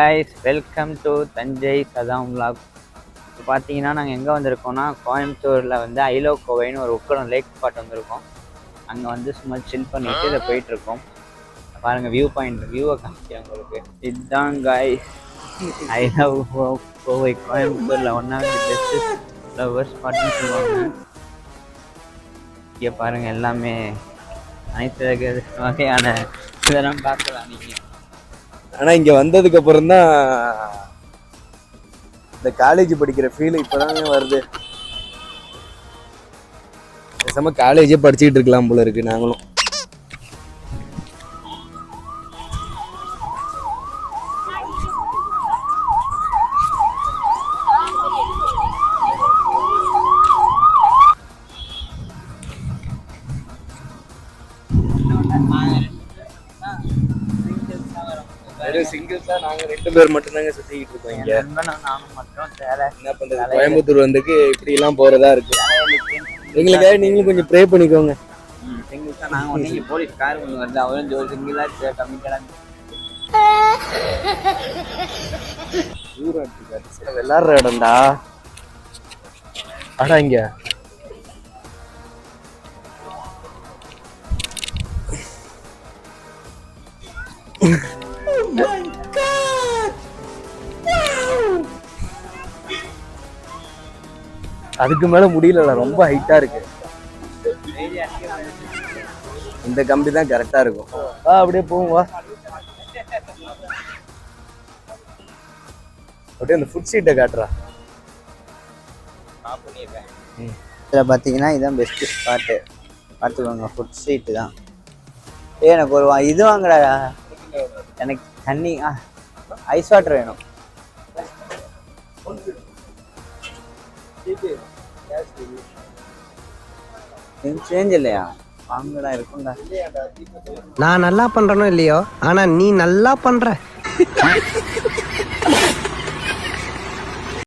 Guys welcome to Thanjai Saddam vlog. இப்போ பார்த்தீங்கன்னா நாங்கள் எங்கே வந்திருக்கோம்னா கோயம்புத்தூரில் வந்து ஐலோ கோவைன்னு ஒரு உக்கடம் லேக் ஸ்பாட் வந்திருக்கோம். அங்கே வந்து சும்மா சில் பண்ணிட்டு இதை போயிட்டுருக்கோம். பாருங்கள் வியூவை காமிக்கிறேன் உங்களுக்கு. இதுதான் கைஸ் ஐலோ கோவை, கோயம்புத்தூரில் one of the best flower ஸ்பாட்னு சொல்லுவாங்க. இங்கே பாருங்கள் எல்லாமே அனைத்து வகையான இதெல்லாம் பார்க்கலாம் நீங்கள். ஆனால் இங்கே வந்ததுக்கு அப்புறம் தான் இந்த காலேஜ் படிக்கிற ஃபீல் இப்போதாங்க வருது. பேசாம காலேஜே படிச்சுக்கிட்டு இருக்கலாம் போல இருக்கு நாங்களும். சிங்கிள்ஸா நாங்க 2 பேர் மட்டும் தாங்க சுத்திக்கிட்டு இருக்கோம் இங்க. நானும் மட்டும் என்ன பண்றது, கோயம்புத்தூர் வந்துக்கு இப்படி எல்லாம் போறதா இருக்கு. எங்களுக்காக நீங்களும் கொஞ்சம் ப்ரே பண்ணிக்கோங்க. சிங்கிள்ஸா நாங்க ஒண்ணு போலீஸ் கார் ஒன்று வருது, அவரும் ஜோடி சிங்கிளா கம்மிக்கலாம் விளாடுற இடம்டா. அடா இங்க அதுக்கு மேல முடியல, ரொம்ப ஹைட்டா இருக்கு. இந்த கம்பி தான் கரெக்டா இருக்கும். அப்படியே போவோம் வா. அப்படியே அந்த ஃபுட் சீட்டை காட்டுறா. இதில் பார்த்தீங்கன்னா இதுதான் பெஸ்ட் ஸ்பாட்டு. பார்த்துக்கோங்க, ஃபுட் ஸ்ட்ரீட்டு தான். எனக்கு ஒரு இது வாங்கடா, எனக்கு தண்ணி ஐஸ் வாட்டர் வேணும். சேஞ்ச் இல்லையா? வாங்கடா, இருக்கும்டா. நான் நல்லா பண்றேனோ இல்லையோ, ஆனா நீ நல்லா பண்ற.